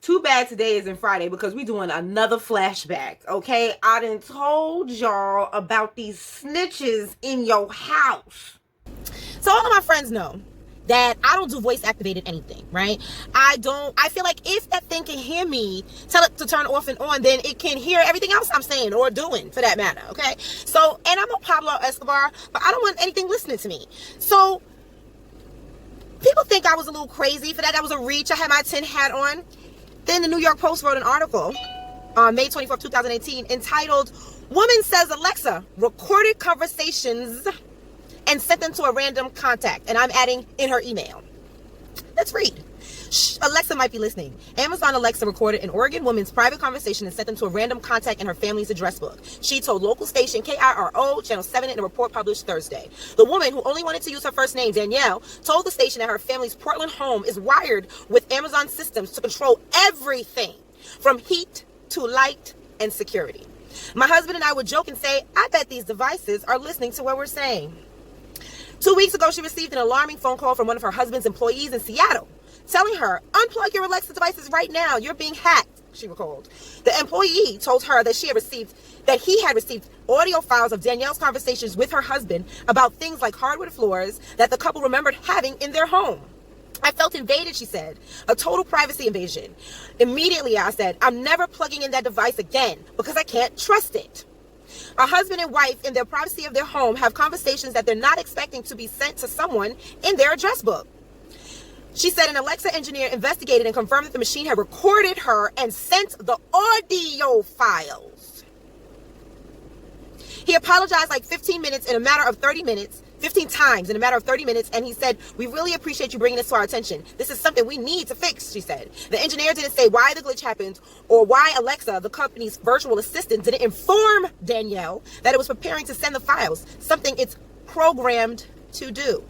Too bad today isn't Friday because we doing another flashback, okay? I done told y'all about these snitches in your house. So all of my friends know that I don't do voice activated anything, right? I feel like if that thing can hear me, tell it to turn off and on, then it can hear everything else I'm saying or doing for that matter, okay? So, and I'm no Pablo Escobar, but I don't want anything listening to me. So, people think I was a little crazy for that. That was a reach. I had my tin hat on. Then the New York Post wrote an article on May 24th, 2018 entitled, "Woman Says Alexa Recorded Conversations and Sent Them to a Random Contact." And I'm adding in her email. Let's read. Alexa might be listening. Amazon Alexa recorded an Oregon woman's private conversation and sent them to a random contact in her family's address book. She told local station KIRO Channel 7 in a report published Thursday. The woman, who only wanted to use her first name, Danielle, told the station that her family's Portland home is wired with Amazon systems to control everything from heat to light and security. My husband and I would joke and say, I bet these devices are listening to what we're saying. 2 weeks ago, she received an alarming phone call from one of her husband's employees in Seattle, telling her, unplug your Alexa devices right now. You're being hacked, she recalled. The employee told her that he had received audio files of Danielle's conversations with her husband about things like hardwood floors that the couple remembered having in their home. I felt invaded, she said. A total privacy invasion. Immediately, I said, I'm never plugging in that device again because I can't trust it. A husband and wife, in their privacy of their home, have conversations that they're not expecting to be sent to someone in their address book. She said an Alexa engineer investigated and confirmed that the machine had recorded her and sent the audio files. He apologized like 15 times in a matter of 30 minutes, and he said, we really appreciate you bringing this to our attention. This is something we need to fix, she said. The engineer didn't say why the glitch happened or why Alexa, the company's virtual assistant, didn't inform Danielle that it was preparing to send the files, something it's programmed to do.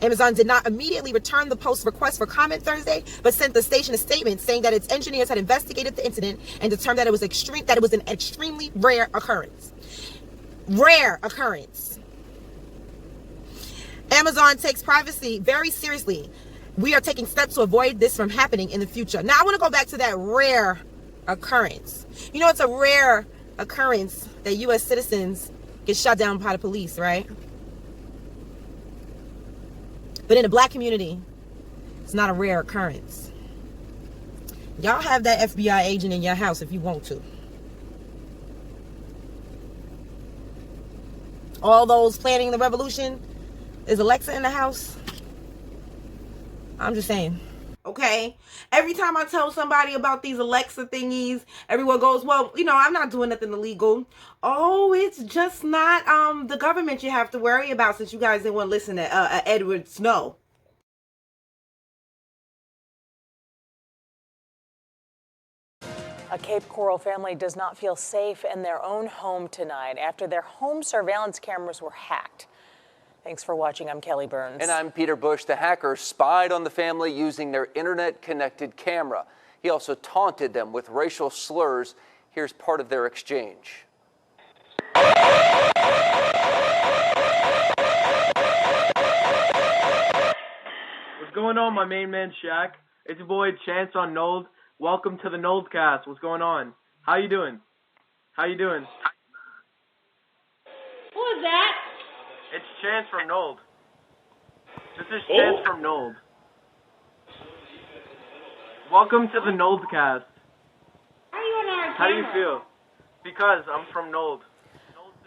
Amazon did not immediately return the Post's request for comment Thursday, but sent the station a statement saying that its engineers had investigated the incident and determined that it was an extremely rare occurrence. Rare occurrence. Amazon takes privacy very seriously. We are taking steps to avoid this from happening in the future. Now, I want to go back to that rare occurrence. You know, it's a rare occurrence that U.S. citizens get shot down by the police, right? But in the black community, it's not a rare occurrence. Y'all have that FBI agent in your house if you want to. All those planning the revolution, is Alexa in the house? I'm just saying. Okay? Every time I tell somebody about these Alexa thingies, everyone goes, well, you know, I'm not doing nothing illegal. Oh, it's just not the government you have to worry about, since you guys didn't want to listen to Edward Snow. A Cape Coral family does not feel safe in their own home tonight after their home surveillance cameras were hacked. Thanks for watching. I'm Kelly Burns. And I'm Peter Bush. The hacker spied on the family using their internet-connected camera. He also taunted them with racial slurs. Here's part of their exchange. What's going on, my main man Shaq? It's your boy Chance on Nold. Welcome to the Noldcast. What's going on? How you doing? How you doing? Who is that? It's Chance from Nold. This is Chance from Nold. Welcome to the Noldcast. How are you on our camera? How do you feel? Because I'm from Nold.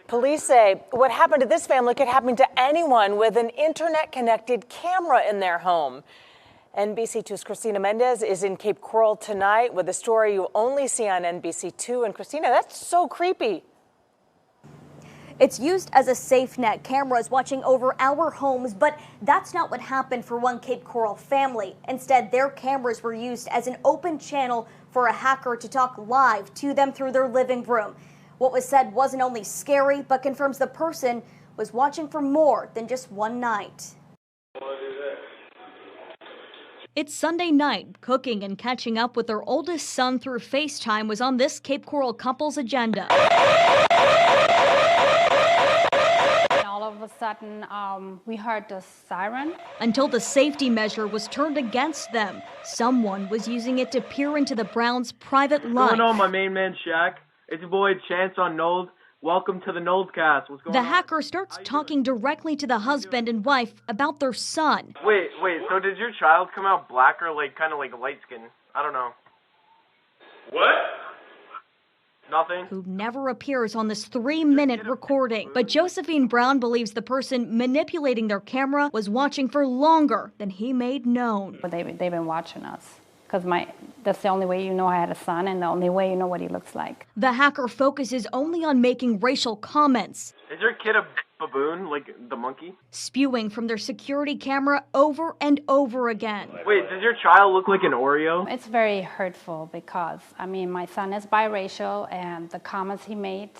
Police say what happened to this family could happen to anyone with an internet-connected camera in their home. NBC2's Christina Mendez is in Cape Coral tonight with a story you only see on NBC2. And Christina, that's so creepy. It's used as a safe net, cameras watching over our homes, but that's not what happened for one Cape Coral family. Instead, their cameras were used as an open channel for a hacker to talk live to them through their living room. What was said wasn't only scary, but confirms the person was watching for more than just one night. It's Sunday night. Cooking and catching up with their oldest son through FaceTime was on this Cape Coral couple's agenda. All over a sudden, we heard the siren. Until the safety measure was turned against them, someone was using it to peer into the Browns' private life. What's going on, my main man, Shaq? It's your boy, Chance on Nold. Welcome to the Noldcast. What's going on? The hacker starts talking directly to the husband and wife about their son. Wait, so did your child come out black or kind of light skin? I don't know. What? Nothing? Who never appears on this 3-minute recording. But Josephine Brown believes the person manipulating their camera was watching for longer than he made known. But they've been watching us. Because that's the only way you know I had a son and the only way you know what he looks like. The hacker focuses only on making racial comments. Is your kid a baboon, like the monkey? Spewing from their security camera over and over again. Wait, does your child look like an Oreo? It's very hurtful because, my son is biracial and the comments he made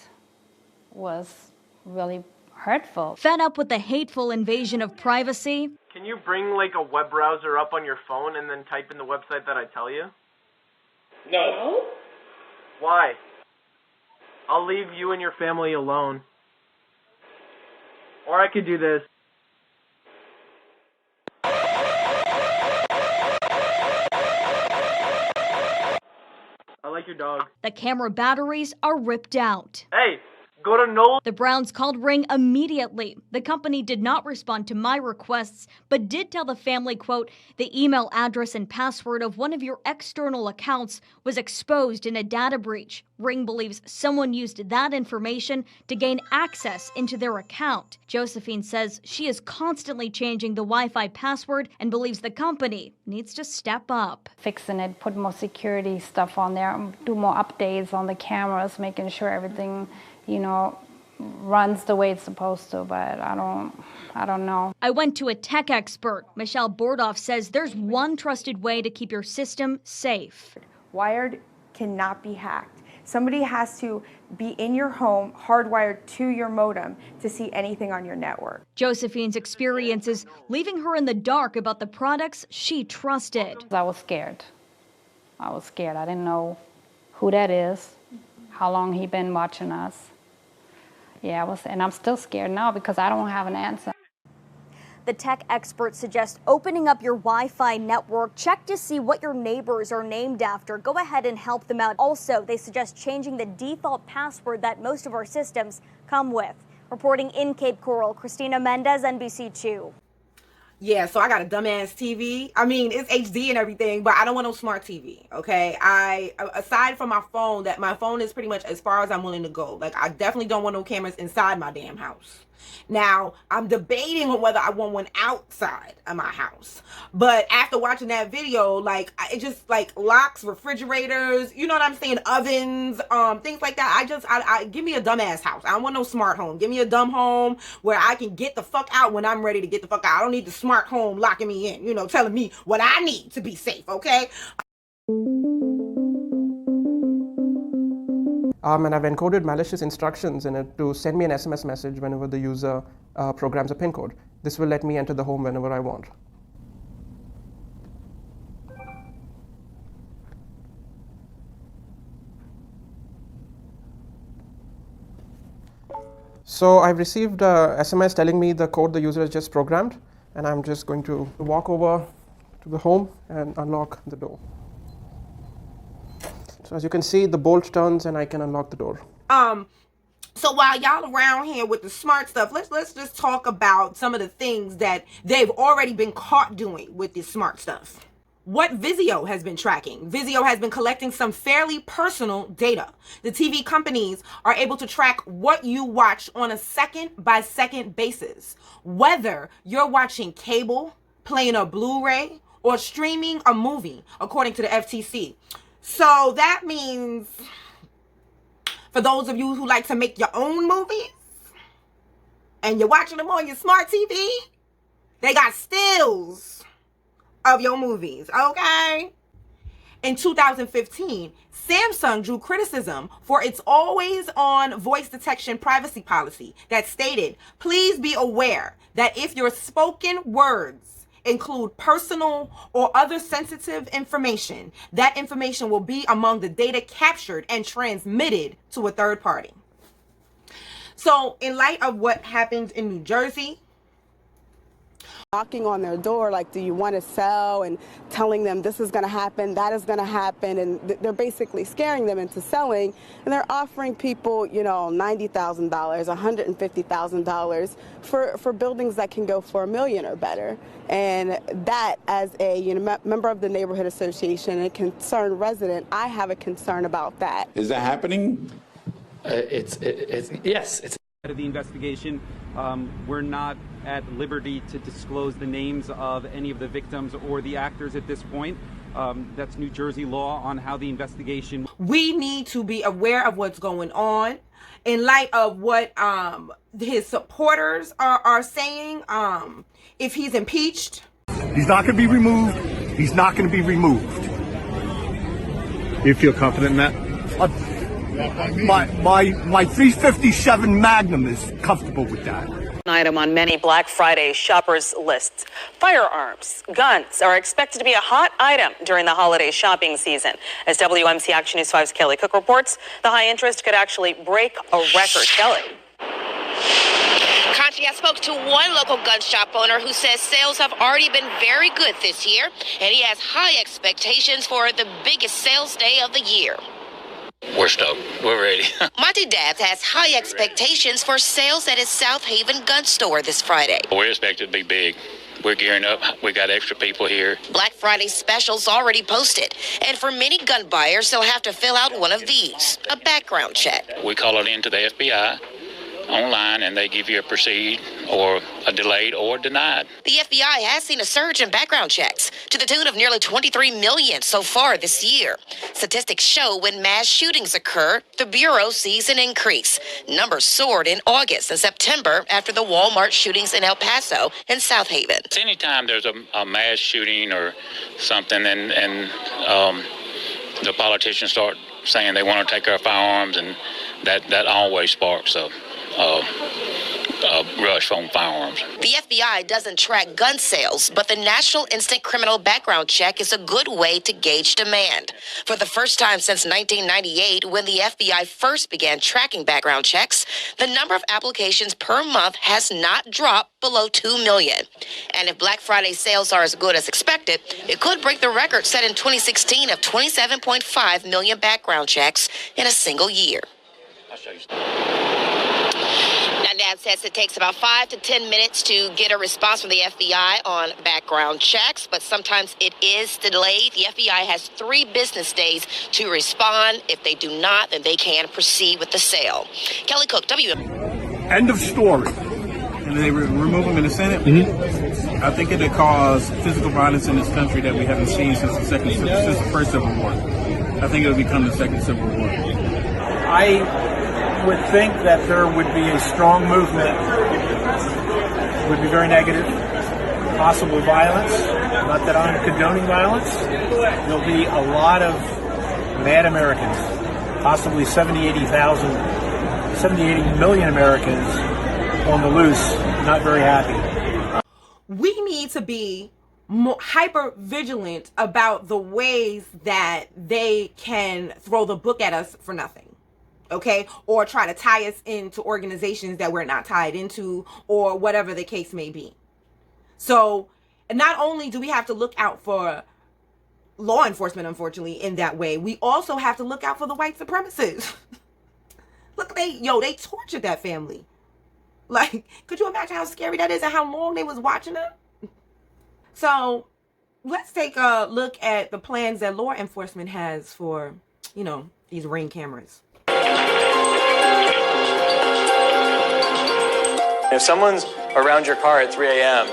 was really hurtful. Fed up with the hateful invasion of privacy, Can you bring a web browser up on your phone and then type in the website that I tell you? No. Why? I'll leave you and your family alone. Or I could do this. I like your dog. the camera batteries are ripped out. Hey, go to Noel. The Browns called Ring immediately. The company did not respond to my requests, but did tell the family, quote, the email address and password of one of your external accounts was exposed in a data breach. Ring believes someone used that information to gain access into their account. Josephine says she is constantly changing the Wi-Fi password and believes the company needs to step up. Fixing it, put more security stuff on there, do more updates on the cameras, making sure everything, runs the way it's supposed to, but I don't know. I went to a tech expert. Michelle Bordoff says there's one trusted way to keep your system safe. Wired cannot be hacked. Somebody has to be in your home, hardwired to your modem to see anything on your network. Josephine's experience is leaving her in the dark about the products she trusted. I was scared. I didn't know who that is, how long he been watching us. Yeah, and I'm still scared now because I don't have an answer. The tech experts suggest opening up your Wi-Fi network. Check to see what your neighbors are named after. Go ahead and help them out. Also, they suggest changing the default password that most of our systems come with. Reporting in Cape Coral, Christina Mendez, NBC2. Yeah, so I got a dumbass TV. It's HD and everything, but I don't want no smart TV, okay? Aside from my phone, that my phone is pretty much as far as I'm willing to go. I definitely don't want no cameras inside my damn house. Now, I'm debating on whether I want one outside of my house. But after watching that video, it just, locks, refrigerators, you know what I'm saying, ovens, things like that. I give me a dumbass house. I don't want no smart home. Give me a dumb home where I can get the fuck out when I'm ready to get the fuck out. I don't need the smart home locking me in, telling me what I need to be safe, okay? And I've encoded malicious instructions in it to send me an SMS message whenever the user programs a PIN code. This will let me enter the home whenever I want. So I've received a SMS telling me the code the user has just programmed, and I'm just going to walk over to the home and unlock the door. So as you can see, the bolt turns and I can unlock the door. So while y'all around here with the smart stuff, let's just talk about some of the things that they've already been caught doing with this smart stuff. What Vizio has been tracking. Vizio has been collecting some fairly personal data. The TV companies are able to track what you watch on a second-by-second basis. Whether you're watching cable, playing a Blu-ray, or streaming a movie, according to the FTC. So that means, for those of you who like to make your own movies, and you're watching them on your smart TV, they got stills of your movies, okay? In 2015, Samsung drew criticism for its always-on voice detection privacy policy that stated, please be aware that if your spoken words include personal or other sensitive information, that information will be among the data captured and transmitted to a third party. So in light of what happened in New Jersey, knocking on their door like, do you want to sell, and telling them this is going to happen, that is going to happen, and they're basically scaring them into selling, and they're offering people, you know, $90,000, $150,000 for buildings that can go for $1 million or better. And that, as a member of the neighborhood association and a concerned resident, I have a concern about that. Is that happening? Yes, it's of the investigation. We're not at liberty to disclose the names of any of the victims or the actors at this point. That's New Jersey law on how the investigation. We need to be aware of what's going on in light of what his supporters are saying. If he's impeached, he's not going to be removed. He's not going to be removed. You feel confident in that? My 357 Magnum is comfortable with that. An item on many Black Friday shoppers' lists. Firearms, guns are expected to be a hot item during the holiday shopping season. As WMC Action News 5's Kelly Cook reports, the high interest could actually break a record. Kelly. Conchi, I spoke to one local gun shop owner who says sales have already been very good this year, and he has high expectations for the biggest sales day of the year. We're stoked. We're ready. Monty Dabbs has high expectations for sales at his South Haven gun store this Friday. We're expected to be big. We're gearing up. We got extra people here. Black Friday specials already posted. And for many gun buyers, they'll have to fill out one of these, a background check. We call it into the FBI online, and they give you a proceed or a delayed or denied. The FBI has seen a surge in background checks to the tune of nearly 23 million so far this year. Statistics show when mass shootings occur, the Bureau sees an increase. Numbers soared in August and September after the Walmart shootings in El Paso and South Haven. Anytime there's a mass shooting or something and the politicians start saying they want to take our firearms, and that always sparks a rush on firearms. The FBI doesn't track gun sales, but the National Instant Criminal Background Check is a good way to gauge demand. For the first time since 1998, when the FBI first began tracking background checks, the number of applications per month has not dropped below 2 million. And if Black Friday sales are as good as expected, it could break the record set in 2016 of 27.5 million background checks in a single year. I'll show you. Now, Dad says it takes about 5 to 10 minutes to get a response from the FBI on background checks, but sometimes it is delayed. The FBI has 3 business days to respond. If they do not, then they can proceed with the sale. Kelly Cook, WM. End of story. And they remove them in the Senate. Mm-hmm. I think it'll cause physical violence in this country that we haven't seen since the first Civil War. I think it'll become the second Civil War. I would think that there would be a strong movement, would be very negative, possible violence, not that I'm condoning violence. There'll be a lot of mad Americans, possibly 70, 80 million Americans on the loose, not very happy. We need to be more hyper vigilant about the ways that they can throw the book at us for nothing. Okay, or try to tie us into organizations that we're not tied into, or whatever the case may be. So not only do we have to look out for law enforcement, unfortunately, in that way, we also have to look out for the white supremacists. Look, they tortured that family. Like, could you imagine how scary that is and how long they was watching them? So let's take a look at the plans that law enforcement has for, these Ring cameras. If someone's around your car at 3 a.m.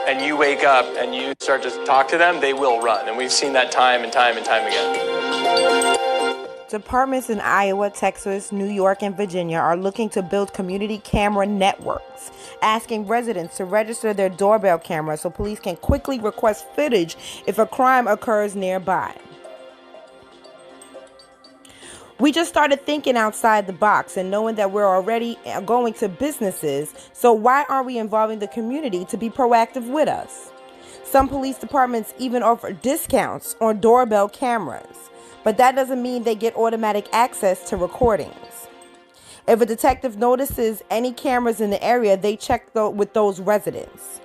and you wake up and you start to talk to them, they will run. And we've seen that time and time and time again. Departments in Iowa, Texas, New York, and Virginia are looking to build community camera networks, asking residents to register their doorbell cameras so police can quickly request footage if a crime occurs nearby. We just started thinking outside the box and knowing that we're already going to businesses, so why aren't we involving the community to be proactive with us? Some police departments even offer discounts on doorbell cameras, but that doesn't mean they get automatic access to recordings. If a detective notices any cameras in the area, they check with those residents.